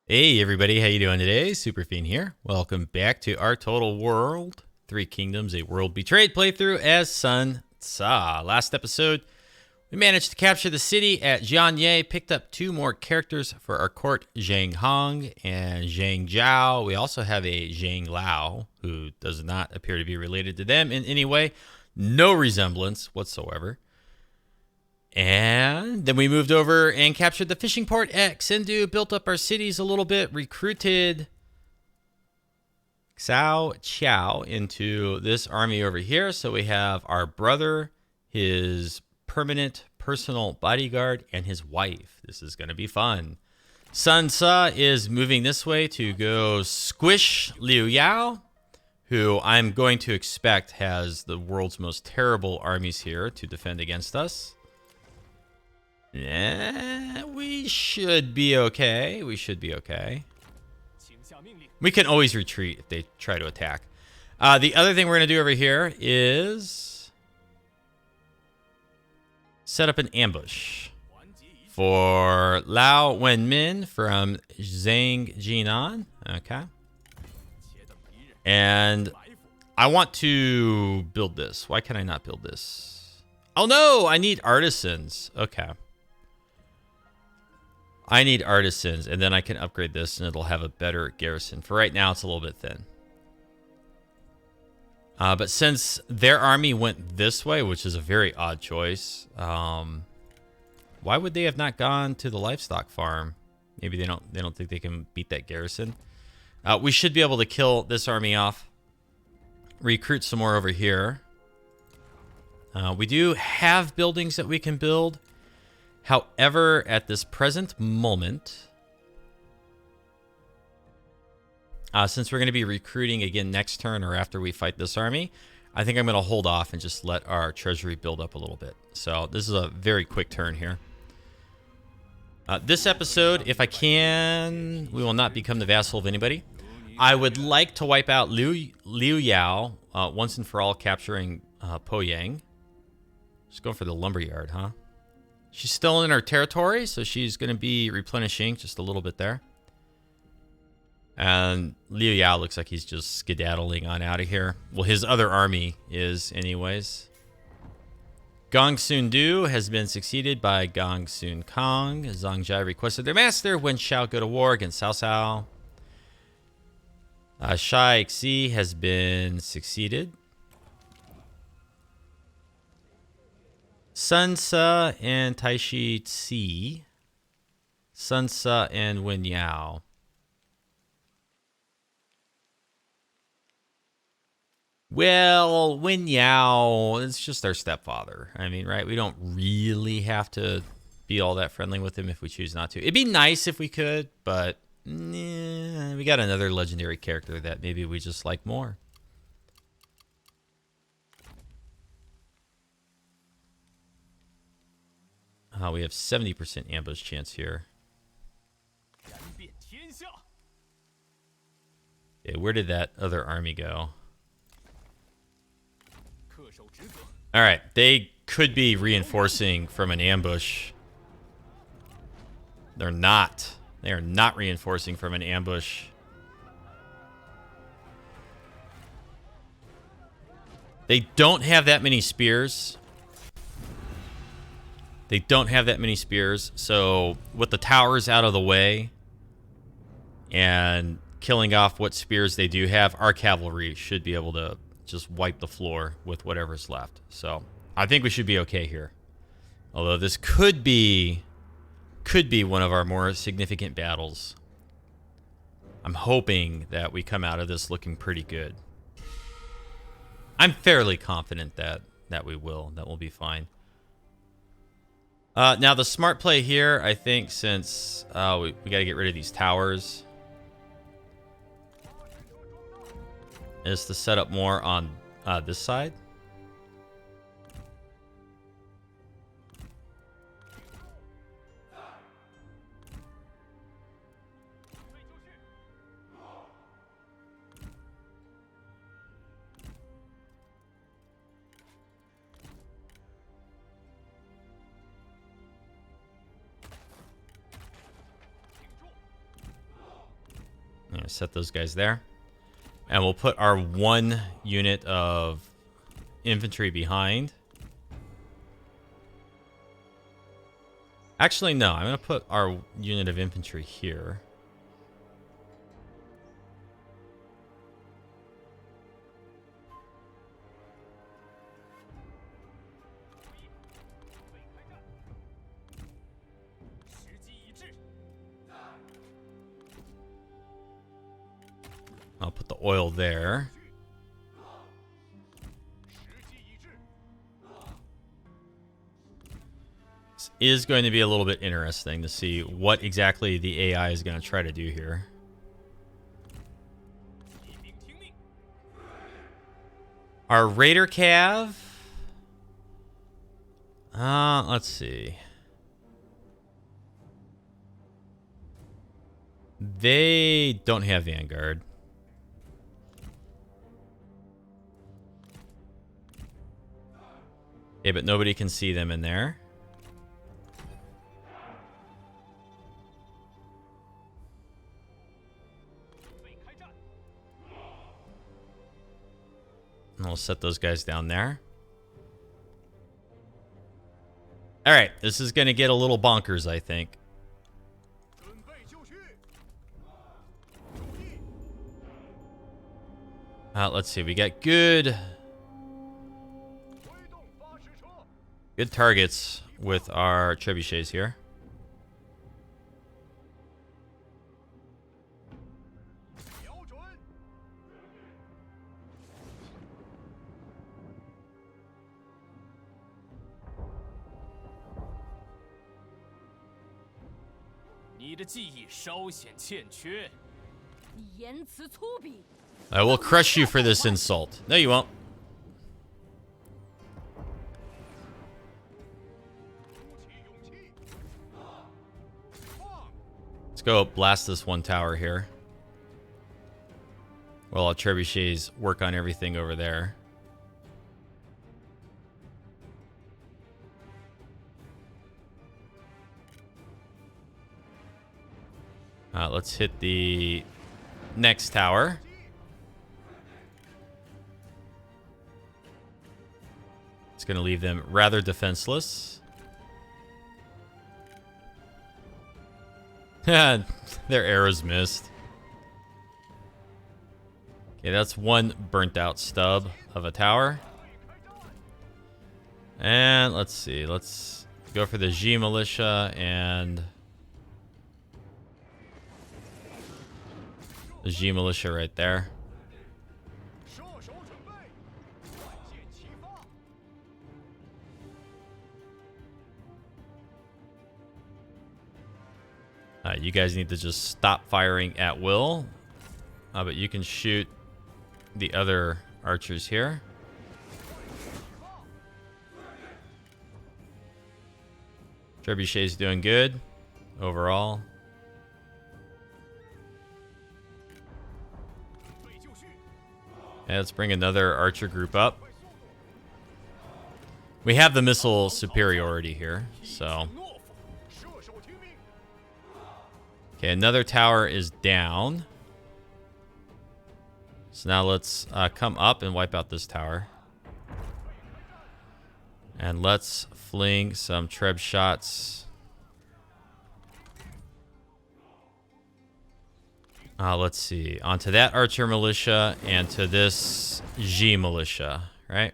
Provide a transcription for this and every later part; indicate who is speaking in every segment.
Speaker 1: Hey everybody, how you doing today? Superfiend here. Welcome back to our Total World 3 Kingdoms, a World Betrayed playthrough as Sun Tzu. Last episode, we managed to capture the city at Jianye, picked up 2 more characters for our court, Zhang Hong and Zhang Zhao. We also have a Zhang Lao, who does not appear to be related to them in any way. No resemblance whatsoever. And then we moved over and captured the fishing port at Xindu, built up our cities a little bit, recruited Xiao Qiao into this army over here. So we have our brother, his permanent personal bodyguard, and his wife. This is going to be fun. Sun Tzu is moving this way to go squish Liu Yao, who I'm going to expect has the world's most terrible armies here to defend against us. Yeah, we should be okay. We should be okay. We can always retreat if they try to attack. The other thing we're going to do over here is set up an ambush for Lao Wenmin from Zhang Jinan. Okay. And I want to build this. Why can I not build this? Oh no, I need artisans. Okay. I need artisans, and then I can upgrade this, and it'll have a better garrison. For right now, it's a little bit thin. But since their army went this way, which is a very odd choice, why would they have not gone to the livestock farm? Maybe they don't think they can beat that garrison. We should be able to kill this army off. Recruit some more over here. We do have buildings that we can build. However, at this present moment, since we're going to be recruiting again next turn or after we fight this army, I think I'm going to hold off and just let our treasury build up a little bit. So this is a very quick turn here. This episode, if I can, we will not become the vassal of anybody. I would like to wipe out Liu Yao once and for all, capturing Poyang. Just go for the lumberyard, huh? She's still in her territory, so she's going to be replenishing just a little bit there. And Liu Yao looks like he's just skedaddling on out of here. Well, his other army is anyways. Gongsun-du has been succeeded by Gongsun-kang. Zhangzhai requested their master when shall go to war against Cao Cao. Shai-Xi has been succeeded. Sun Tzu and Taishi Ci. Sun Tzu and Wen Yao. Well, Wen Yao, it's just our stepfather. I mean, right? We don't really have to be all that friendly with him if we choose not to. It'd be nice if we could, but we got another legendary character that maybe we just like more. We have 70% ambush chance here. Okay, where did that other army go? All right, they could be reinforcing from an ambush. They're not. They are not reinforcing from an ambush. They don't have that many spears. They don't have that many spears, so with the towers out of the way and killing off what spears they do have, our cavalry should be able to just wipe the floor with whatever's left. So I think we should be okay here. Although this could be one of our more significant battles. I'm hoping that we come out of this looking pretty good. I'm fairly confident that we will. That will be fine. Now, the smart play here, I think, since we got to get rid of these towers, is to set up more on this side. Set those guys there. And we'll put our 1 unit of infantry behind. Actually, no. I'm going to put our unit of infantry here. I'll put the oil there. This is going to be a little bit interesting to see what exactly the AI is going to try to do here. Our Raider Cav. Let's see. They don't have Vanguard. Okay, but nobody can see them in there. And we'll set those guys down there. All right, this is going to get a little bonkers, I think. Let's see. We got good targets with our trebuchets here. I will crush you for this insult. No, you won't. Let's go blast this 1 tower here. While our trebuchets work on everything over there. Let's hit the next tower. It's going to leave them rather defenseless. Their arrows missed. Okay, that's 1 burnt out stub of a tower. And let's see. Let's go for the G militia and the G militia right there. You guys need to just stop firing at will. But you can shoot the other archers here. Trebuchet's doing good overall. And let's bring another archer group up. We have the missile superiority here, so. Okay, another tower is down. So now let's come up and wipe out this tower. And let's fling some treb shots. Let's see. Onto that archer militia and to this G militia, right?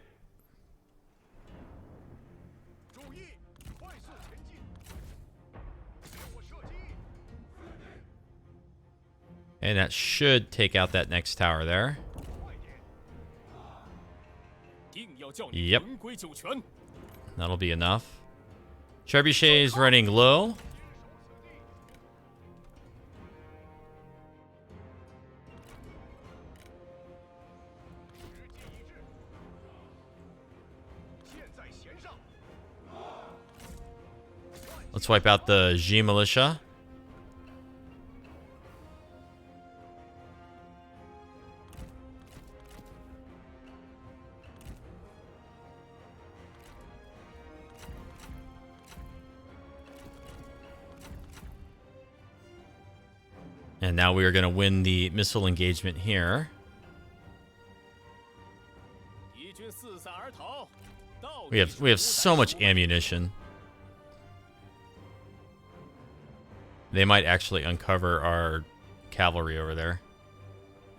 Speaker 1: And that should take out that next tower there. Yep. That'll be enough. Trebuchet is running low. Let's wipe out the G militia. And now we are going to win the missile engagement here. We have so much ammunition. They might actually uncover our cavalry over there.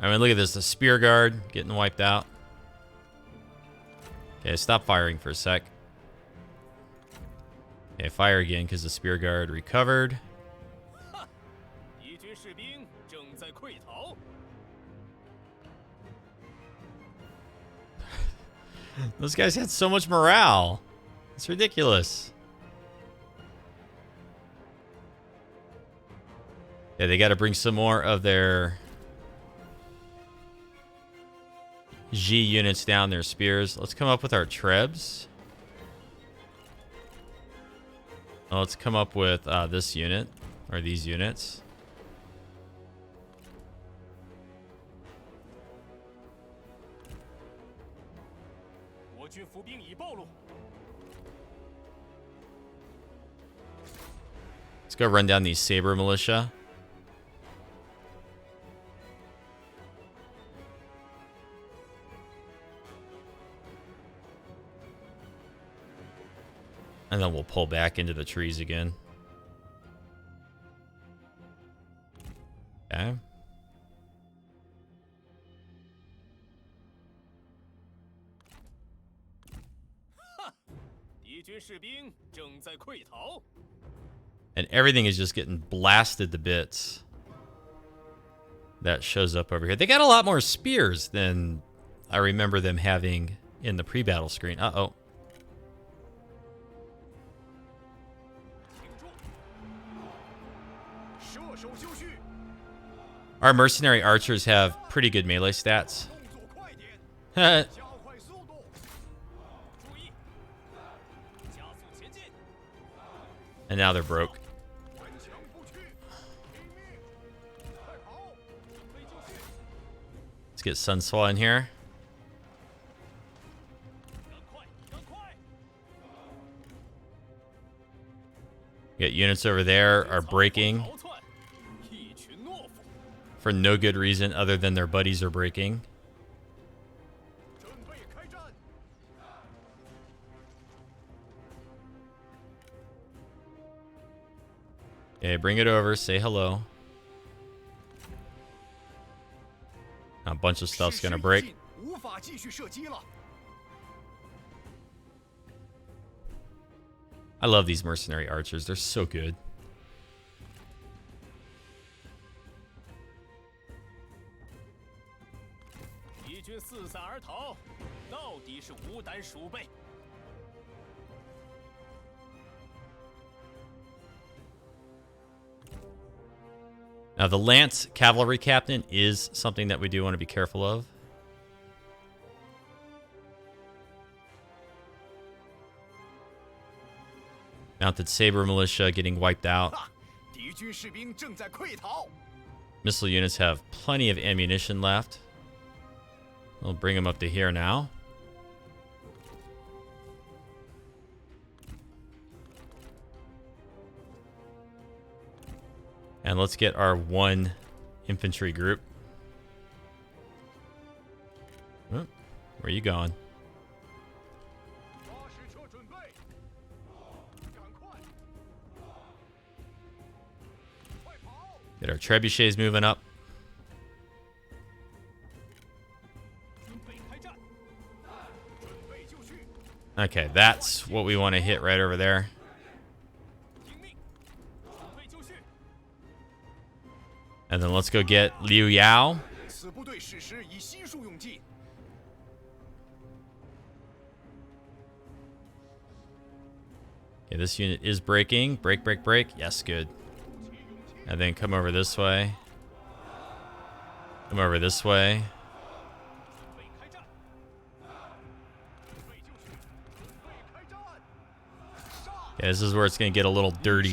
Speaker 1: I mean, look at this. The spear guard getting wiped out. Okay, stop firing for a sec. Okay, fire again because the spear guard recovered. Those guys had so much morale. It's ridiculous. Yeah, they got to bring some more of their G units down, their spears. Let's come up with our trebs. Let's come up with this unit, or these units. Let's go run down these saber militia. And then we'll pull back into the trees again. Okay. And everything is just getting blasted to bits. That shows up over here. They got a lot more spears than I remember them having in the pre-battle screen. Uh-oh. Our mercenary archers have pretty good melee stats. And now they're broke. Let's get Sun Swa in here. We got units over there are breaking. For no good reason other than their buddies are breaking. Okay, bring it over. Say hello. A bunch of stuff's gonna break. I love these mercenary archers. They're so good. Now, the Lance Cavalry Captain is something that we do want to be careful of. Mounted Saber Militia getting wiped out. Missile units have plenty of ammunition left. We'll bring them up to here now. And let's get our one infantry group. Oh, where are you going? Get our trebuchets moving up. Okay, that's what we want to hit right over there. And then let's go get Liu Yao. Okay, this unit is breaking. Break, break, break. Yes, good. And then come over this way. Come over this way. Okay, this is where it's going to get a little dirty.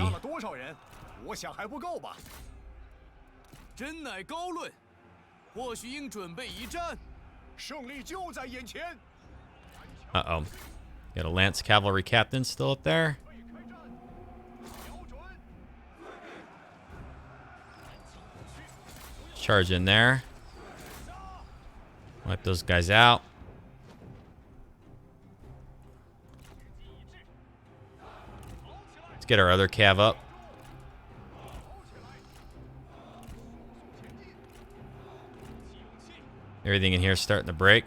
Speaker 1: Uh-oh. Got a Lance Cavalry Captain still up there. Charge in there. Wipe those guys out. Let's get our other cav up. Everything in here is starting to break.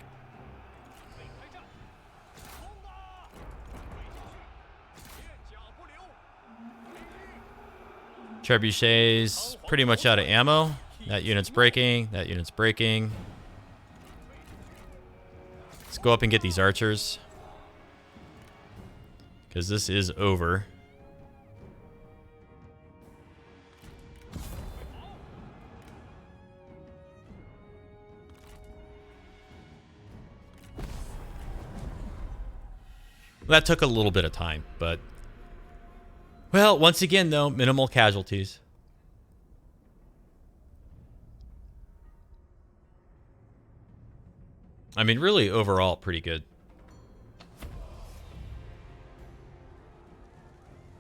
Speaker 1: Trebuchet's pretty much out of ammo. That unit's breaking. That unit's breaking. Let's go up and get these archers, because this is over. That took a little bit of time, but... Well, once again, though, minimal casualties. I mean, really, overall, pretty good.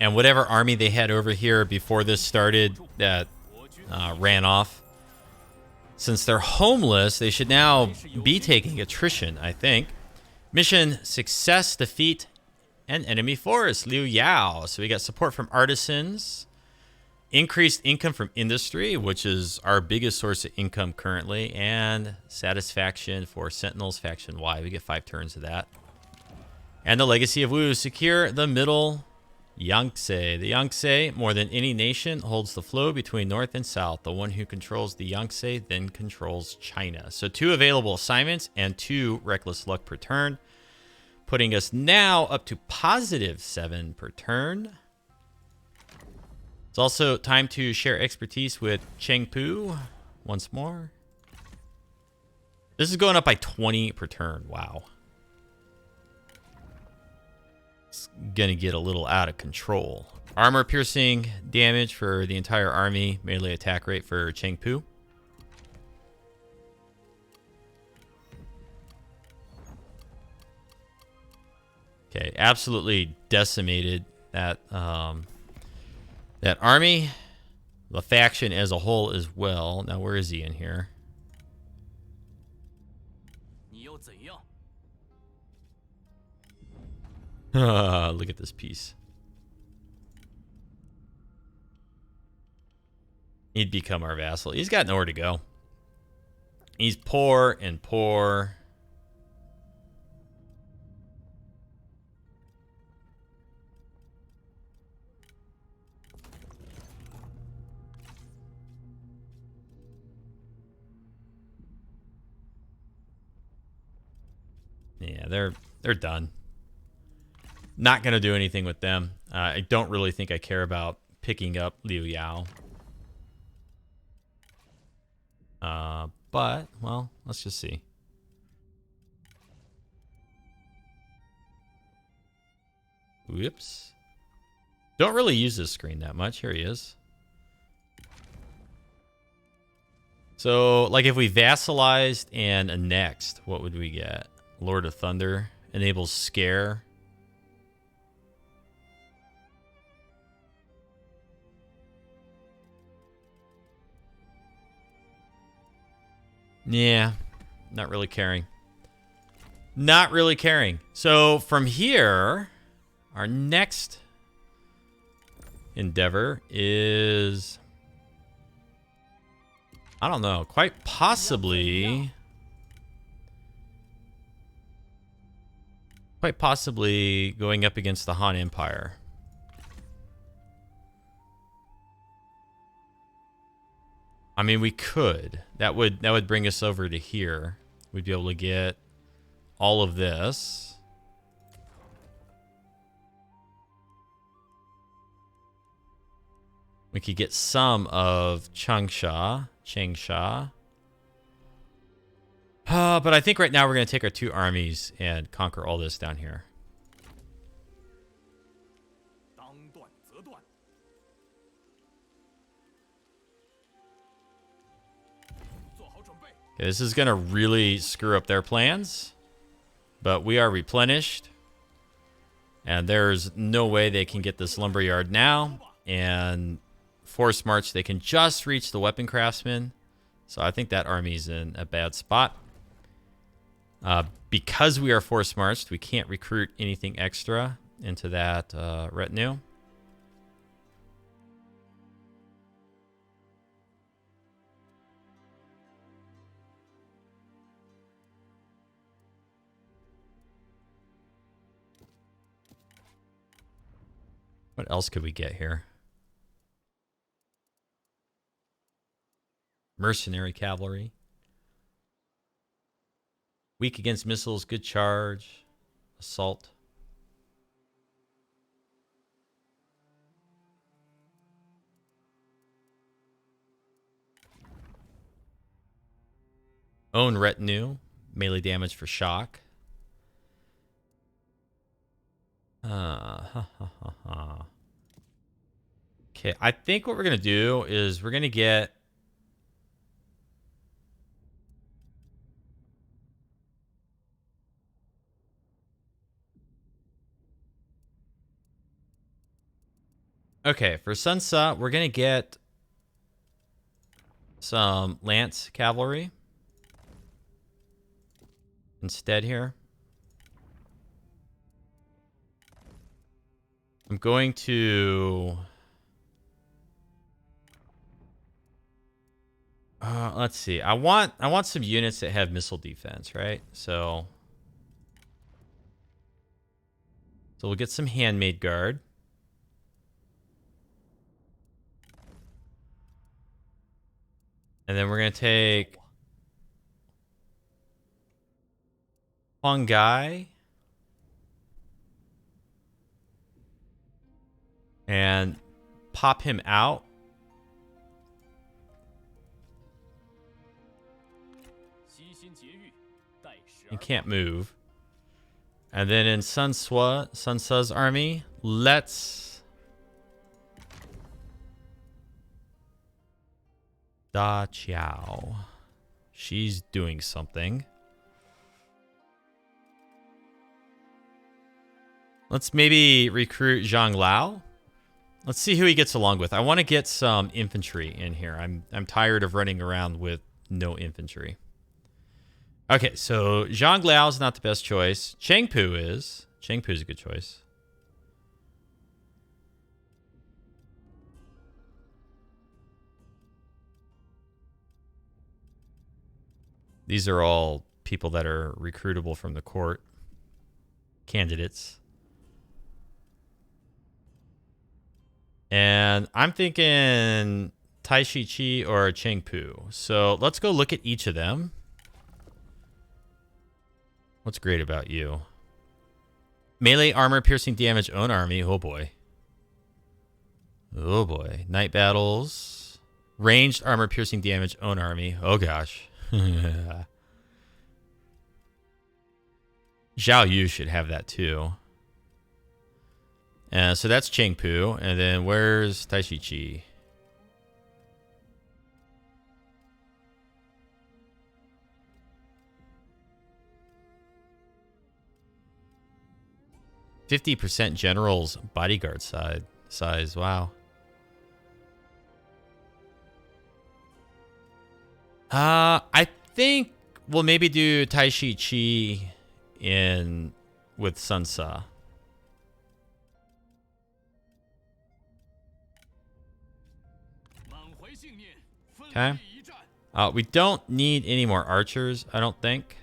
Speaker 1: And whatever army they had over here before this started that ran off, since they're homeless, they should now be taking attrition, I think. Mission success, defeat an enemy force, Liu Yao. So we got support from artisans, increased income from industry, which is our biggest source of income currently, and satisfaction for Sentinels Faction Y. We get 5 turns of that. And the Legacy of Wu, secure the middle Yangtze. The Yangtze, more than any nation, holds the flow between north and south. The one who controls the Yangtze then controls China. So 2 available assignments and 2 reckless luck per turn, putting us now up to +7 per turn. It's also time to share expertise with Chengpu once more. This is going up by 20 per turn. Wow. It's going to get a little out of control. Armor piercing damage for the entire army. Melee attack rate for Chengpu. Okay, absolutely decimated that that army, the faction as a whole as well. Now, where is he in here? Look at this piece. He'd become our vassal. He's got nowhere to go. He's poor and poor. Yeah, they're done. Not going to do anything with them. I don't really think I care about picking up Liu Yao. But, well, let's just see. Whoops. Don't really use this screen that much. Here he is. So, like, if we vassalized and annexed, what would we get? Lord of Thunder enables scare. Yeah, not really caring. Not really caring. So from here, our next endeavor is, I don't know, quite possibly going up against the Han Empire. I mean, we could. That would bring us over to here. We'd be able to get all of this. We could get some of Changsha. But I think right now we're going to take our 2 armies and conquer all this down here. Okay, this is going to really screw up their plans. But we are replenished. And there's no way they can get this lumberyard now. And force march, they can just reach the weapon craftsman. So I think that army's in a bad spot. Because we are force marched, we can't recruit anything extra into that retinue. What else could we get here? Mercenary cavalry. Weak against missiles, good charge. Assault. Own retinue. Melee damage for shock. Okay, I think what we're going to do is we're going to get... Okay, for Sun Tzu, we're going to get some lance cavalry instead here. I'm going to... let's see. I want some units that have missile defense, right? So we'll get some handmade guard. And then we're going to take Hongai and pop him out. He can't move. And then in Sun Tzu's army, let's... Da Chiao. She's doing something. Let's maybe recruit Zhang Lao. Let's see who he gets along with. I want to get some infantry in here. I'm tired of running around with no infantry. Okay, so Zhang Lao is not the best choice. Chengpu is. Chengpu is a good choice. These are all people that are recruitable from the court. Candidates. And I'm thinking Tai Shi Chi or Chengpu. So let's go look at each of them. What's great about you? Melee armor, piercing damage, own army. Oh boy. Oh boy. Night battles. Ranged armor, piercing damage, own army. Oh gosh. Zhao Yu should have that too. So that's Chengpu. And then where's Tai Shi Chi? %, generals bodyguard size. Wow. I think we'll maybe do Tai Shi Chi in with Sun Tzu. Okay. We don't need any more archers, I don't think.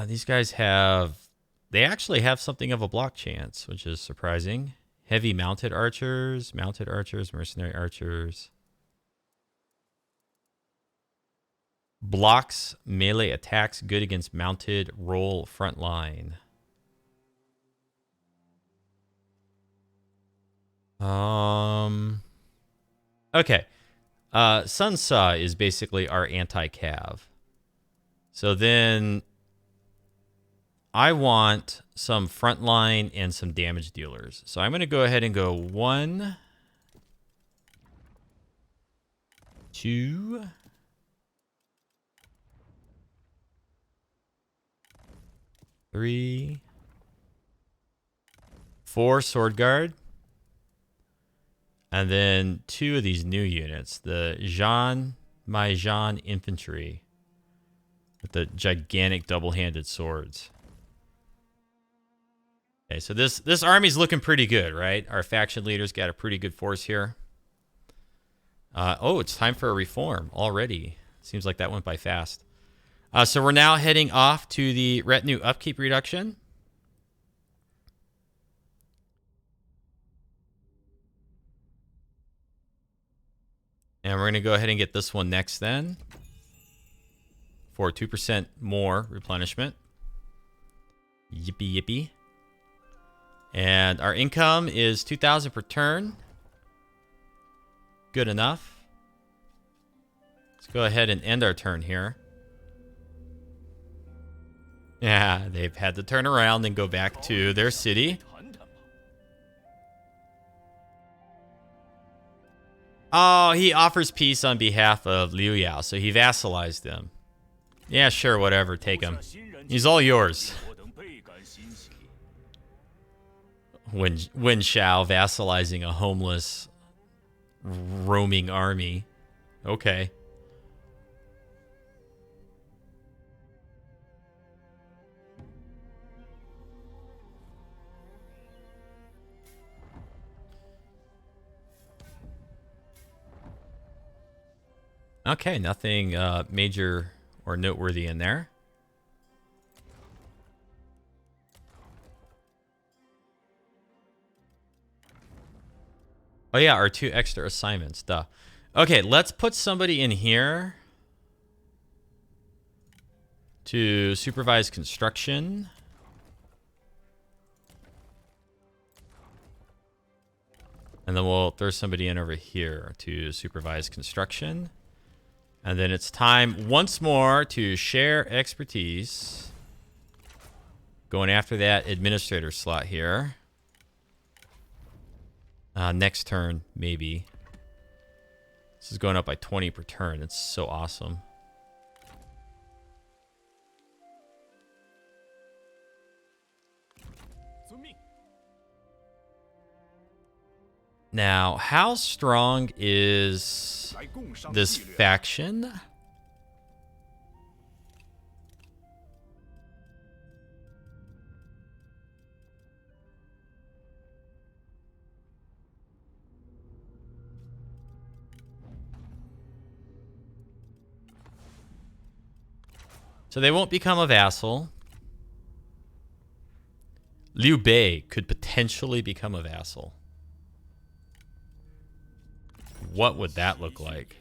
Speaker 1: These guys have... They actually have something of a block chance, which is surprising. Heavy mounted archers, mercenary archers. Blocks melee attacks, good against mounted, roll front line. Okay. Sun Tzu is basically our anti-cav. So then I want some frontline and some damage dealers. So I'm going to go ahead and go 1, 2, 3, 4 sword guard. And then 2 of these new units, the Jianye infantry with the gigantic double-handed swords. Okay, so this army's looking pretty good, right? Our faction leader's got a pretty good force here. Oh, it's time for a reform already. Seems like that went by fast. So we're now heading off to the retinue upkeep reduction. And we're going to go ahead and get this one next then for 2% more replenishment. Yippee yippee. And our income is 2,000 per turn. Good enough. Let's go ahead and end our turn here. Yeah, they've had to turn around and go back to their city. Oh, he offers peace on behalf of Liu Yao, so he vassalized them. Yeah, sure, whatever, take him. He's all yours. Wen Shao vassalizing a homeless, roaming army. Okay. Okay, nothing major or noteworthy in there. Oh yeah, our 2 extra assignments, duh. Okay, let's put somebody in here to supervise construction. And then we'll throw somebody in over here to supervise construction. And then it's time once more to share expertise. Going after that administrator slot here. Next turn, maybe. This is going up by 20 per turn. It's so awesome. Now, how strong is this faction? So they won't become a vassal. Liu Bei could potentially become a vassal. What would that look like?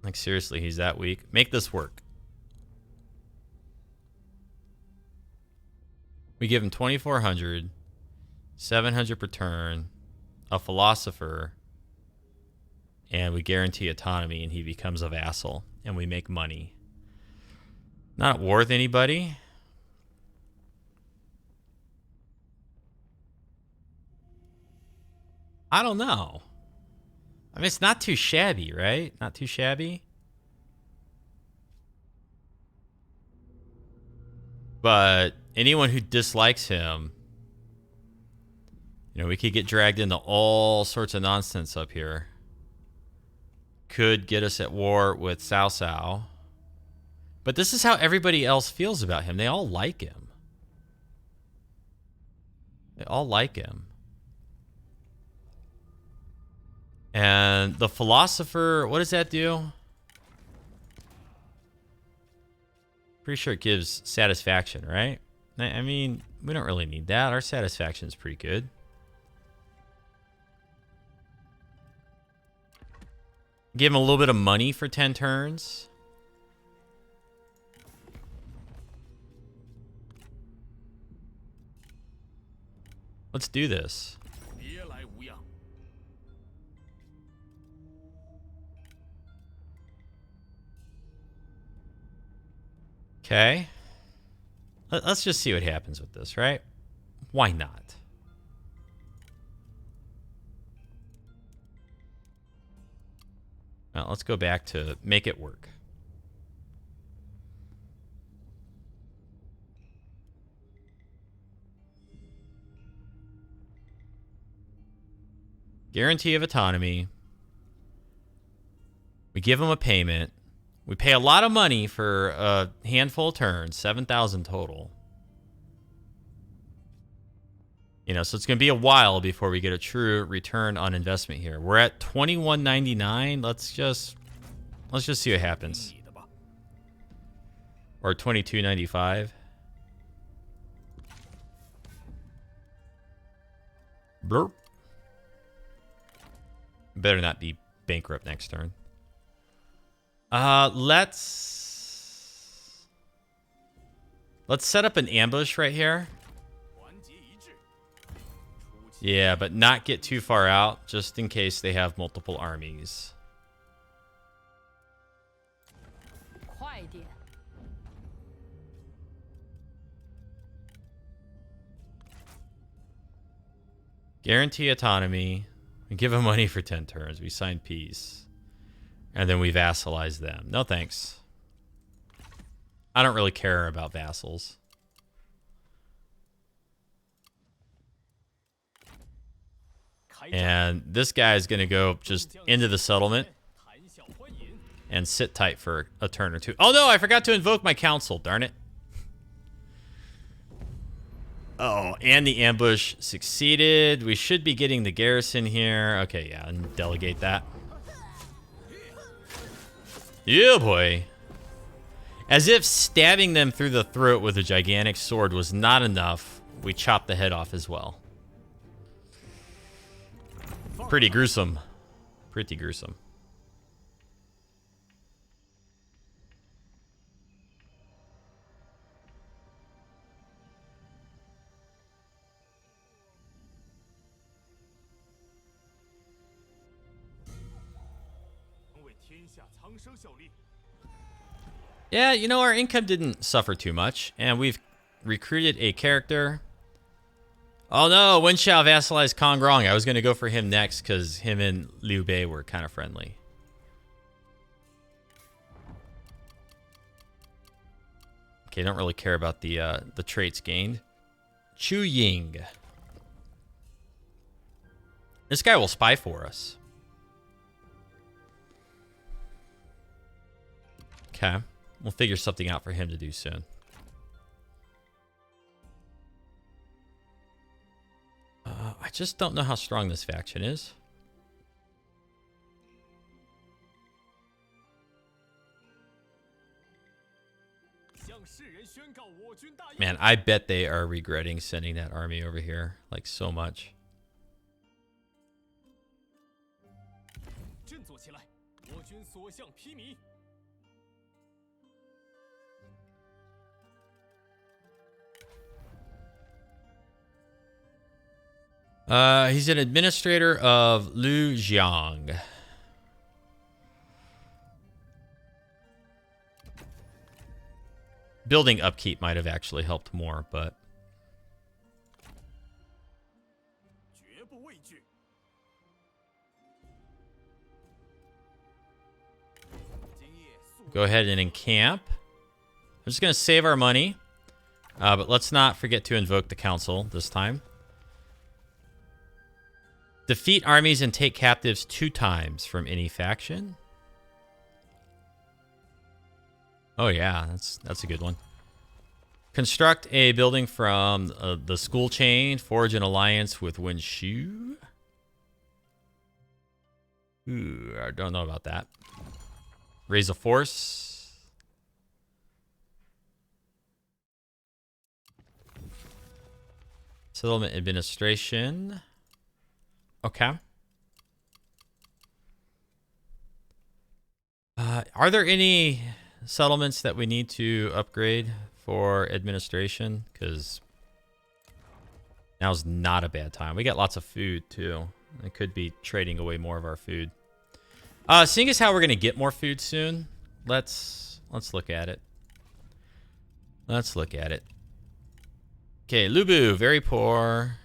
Speaker 1: Like, seriously, he's that weak? Make this work. We give him 2,400, 700 per turn, a philosopher, and we guarantee autonomy, and he becomes a vassal, and we make money. Not at war with anybody. I don't know. I mean, it's not too shabby, right? Not too shabby. But anyone who dislikes him, you know, we could get dragged into all sorts of nonsense up here. Could get us at war with Cao Cao. But this is how everybody else feels about him. They all like him. They all like him. And the philosopher, what does that do? Pretty sure it gives satisfaction, right? I mean, we don't really need that. Our satisfaction is pretty good. Give him a little bit of money for 10 turns. Let's do this. Okay. Let's just see what happens with this, right? Why not? Well, let's go back to make it work. Guarantee of autonomy. We give them a payment. We pay a lot of money for a handful of turns, 7,000 total. You know, so it's going to be a while before we get a true return on investment here. We're at 21.99. Let's just see what happens. Or 22.95. Blurp. Better not be bankrupt next turn. Let's set up an ambush right here. Yeah, but not get too far out, just in case they have multiple armies. Guarantee autonomy. We give them money for 10 turns. We sign peace. And then we vassalize them. No thanks. I don't really care about vassals. And this guy is going to go just into the settlement and sit tight for a turn or two. Oh no, I forgot to invoke my council. Darn it. Oh, and the ambush succeeded. We should be getting the garrison here. Okay, yeah, and delegate that. Yeah, boy. As if stabbing them through the throat with a gigantic sword was not enough, we chopped the head off as well. Pretty gruesome. Pretty gruesome. Yeah, you know, our income didn't suffer too much, and we've recruited a character. Oh no, Wen Xiao vassalized Kong Rong. I was going to go for him next because him and Liu Bei were kind of friendly. Okay, don't really care about the traits gained. Chu Ying. This guy will spy for us. Okay. We'll figure something out for him to do soon. I just don't know how strong this faction is. Man, I bet they are regretting sending that army over here, like, so much. He's an administrator of Liu Jiang. Building upkeep might have actually helped more, but... Go ahead and encamp. I'm just going to save our money. But let's not forget to invoke the council this time. Defeat armies and take captives 2 times from any faction. Oh yeah, that's a good one. Construct a building from the school chain. Forge an alliance with Wen Shu. Ooh, I don't know about that. Raise a force. Settlement administration. Okay. Are there any settlements that we need to upgrade for administration? Because now's not a bad time. We got lots of food too. I could be trading away more of our food. Seeing as how we're gonna get more food soon, let's look at it. Let's look at it. Okay, Lubu, very poor.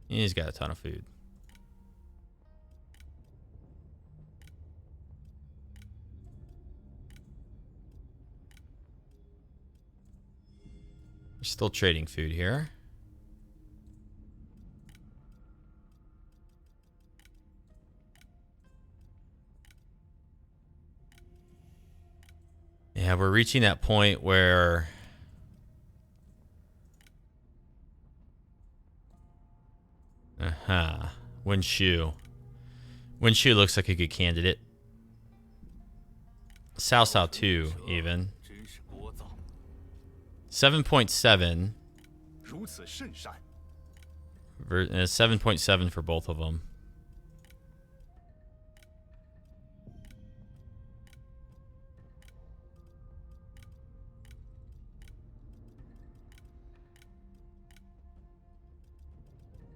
Speaker 1: He's got a ton of food. We're still trading food here. Yeah, we're reaching that point where Wenshu. Wenshu looks like a good candidate. Cao Cao too, even. 7.7. 7.7 for both of them.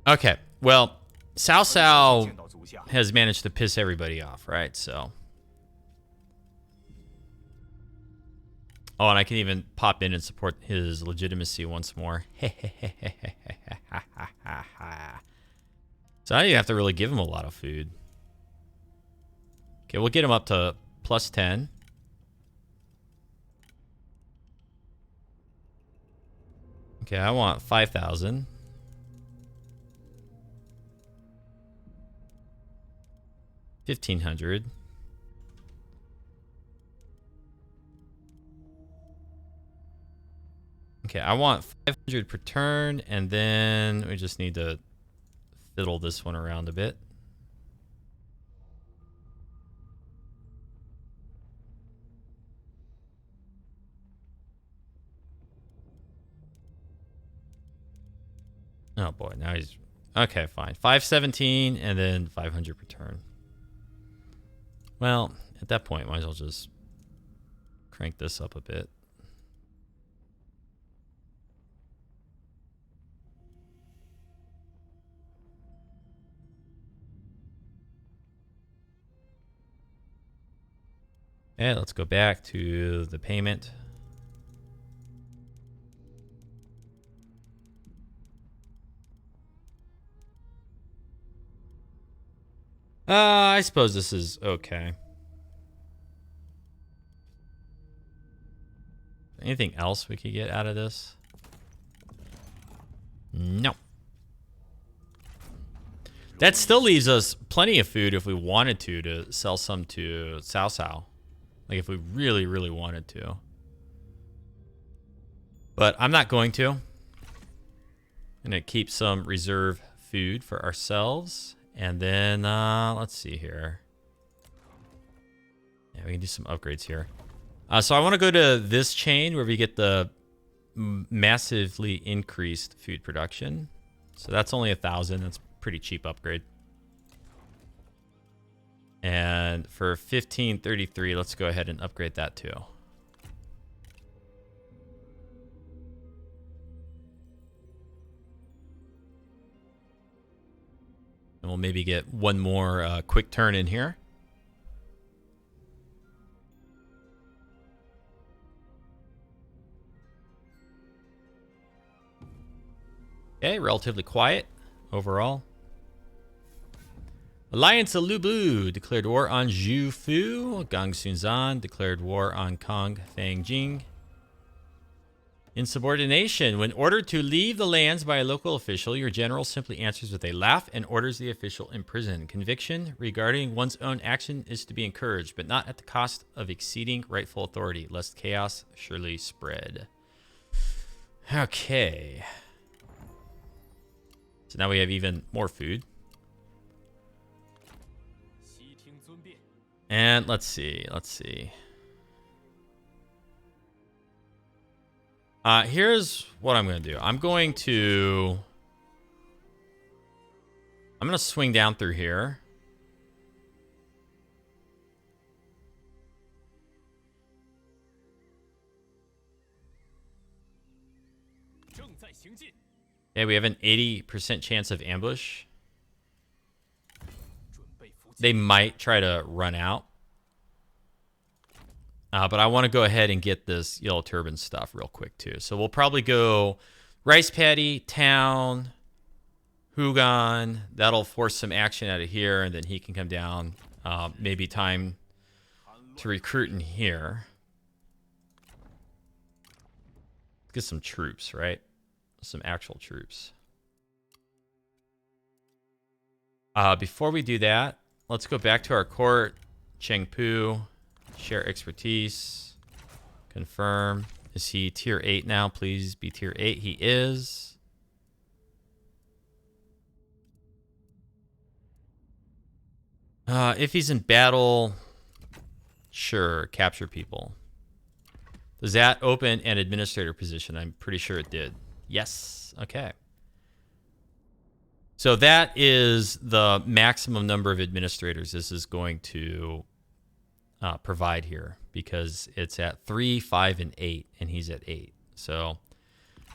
Speaker 1: Okay, well, Cao Cao has managed to piss everybody off, right? So, oh, and I can even pop in and support his legitimacy once more. So now you have to really give him a lot of food. Okay, we'll get him up to plus 10. Okay, I want 5,000. 1,500. Okay, I want 500 per turn, and then we just need to fiddle this one around a bit. Oh boy, now he's... Okay, fine. 517 and then 500 per turn. Well, at that point, might as well just crank this up a bit. And let's go back to the payment. I suppose this is okay. Anything else we could get out of this? No. That still leaves us plenty of food if we wanted to sell some to Cao Cao. Like if we really, really wanted to. But I'm not going to. I'm going to keep some reserve food for ourselves. And then, let's see here. Yeah, we can do some upgrades here. So I want to go to this chain where we get the massively increased food production. So that's only 1,000. That's a pretty cheap upgrade. And for 1533, let's go ahead and upgrade that too. And we'll maybe get one more quick turn in here. Okay, relatively quiet overall. Alliance of Lubu declared war on Zhu Fu. Gang Xunzan declared war on Kong Fangjing. Insubordination. When ordered to leave the lands by a local official, your general simply answers with a laugh and orders the official in prison. Conviction regarding one's own action is to be encouraged, but not at the cost of exceeding rightful authority, lest chaos surely spread. Okay. So now we have even more food. And let's see. Here's what I'm going to do. I'm going to swing down through here. Okay, we have an 80% chance of ambush. They might try to run out. But I want to go ahead and get this yellow turban stuff real quick, too. So we'll probably go rice paddy, town, Hugon. That'll force some action out of here, and then he can come down. Maybe time to recruit in here. Get some troops, right? Some actual troops. Before we do that, let's go back to our court. Chengpu. Share expertise. Confirm. Is he tier 8 now? Please be tier 8. He is. If he's in battle, sure, capture people. Does that open an administrator position? I'm pretty sure it did. Yes. Okay. So that is the maximum number of administrators this is going to provide here, because it's at 3, 5, and 8, and he's at 8. So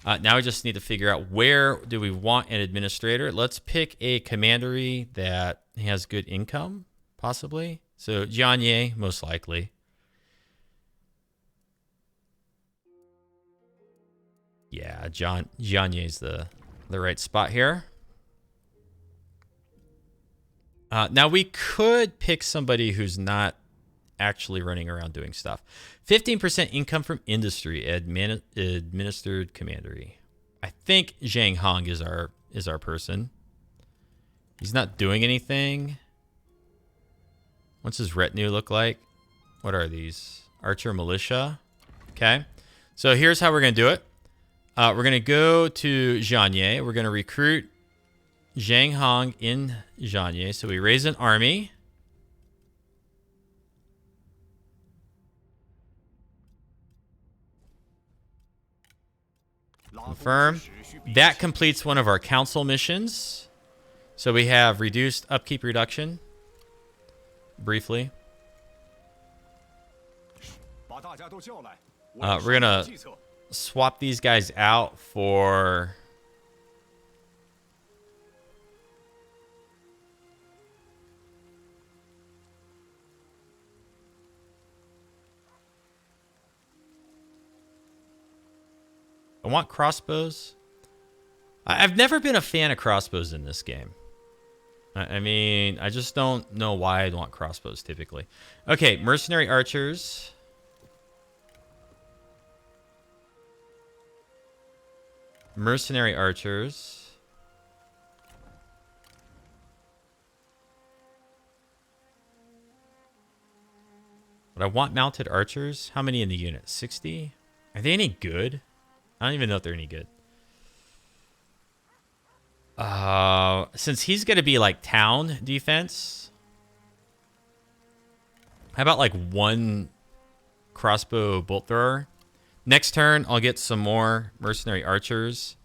Speaker 1: now we just need to figure out where do we want an administrator. Let's pick a commandary that has good income, possibly. So Jianye, most likely. Yeah, Jianye's the right spot here. Now we could pick somebody who's not actually running around doing stuff. 15% income from industry, administered commandery. I think Zhang Hong is our person. He's not doing anything. What's his retinue look like? What are these? Archer militia. Okay. So here's how we're going to do it. We're going to go to Jianye. We're going to recruit Zhang Hong in Jianye. So we raise an army. Confirm. That completes one of our council missions. So we have reduced upkeep reduction. Briefly. We're going to swap these guys out for... I want crossbows. I've never been a fan of crossbows in this game. I mean, I just don't know why I'd want crossbows typically. Okay, mercenary archers. Mercenary archers. But I want mounted archers. How many in the unit? 60? Are they any good? I don't even know if they're any good. Since he's going to be like town defense, how about like one crossbow bolt thrower? Next turn, I'll get some more mercenary archers.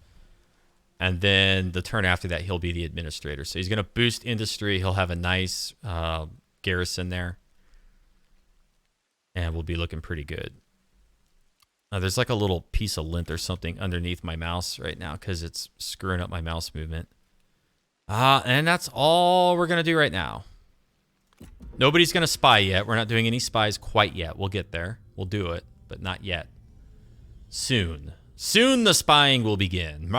Speaker 1: And then the turn after that, he'll be the administrator. So he's going to boost industry. He'll have a nice garrison there. And we'll be looking pretty good. There's like a little piece of lint or something underneath my mouse right now because it's screwing up my mouse movement. And that's all we're going to do right now. Nobody's going to spy yet. We're not doing any spies quite yet. We'll get there. We'll do it, but not yet. Soon. Soon the spying will begin.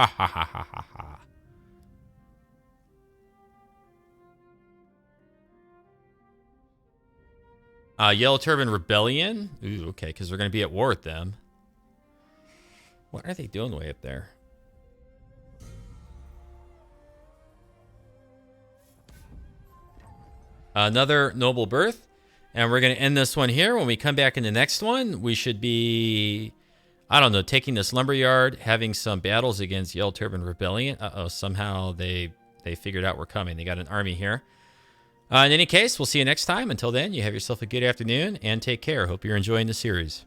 Speaker 1: Yellow Turban Rebellion. Ooh, okay, because we're going to be at war with them. What are they doing way up there? Another noble birth. And we're going to end this one here. When we come back in the next one, we should be, I don't know, taking this lumberyard, having some battles against Yellow Turban Rebellion. Uh-oh, somehow they figured out we're coming. They got an army here. In any case, we'll see you next time. Until then, you have yourself a good afternoon and take care. Hope you're enjoying the series.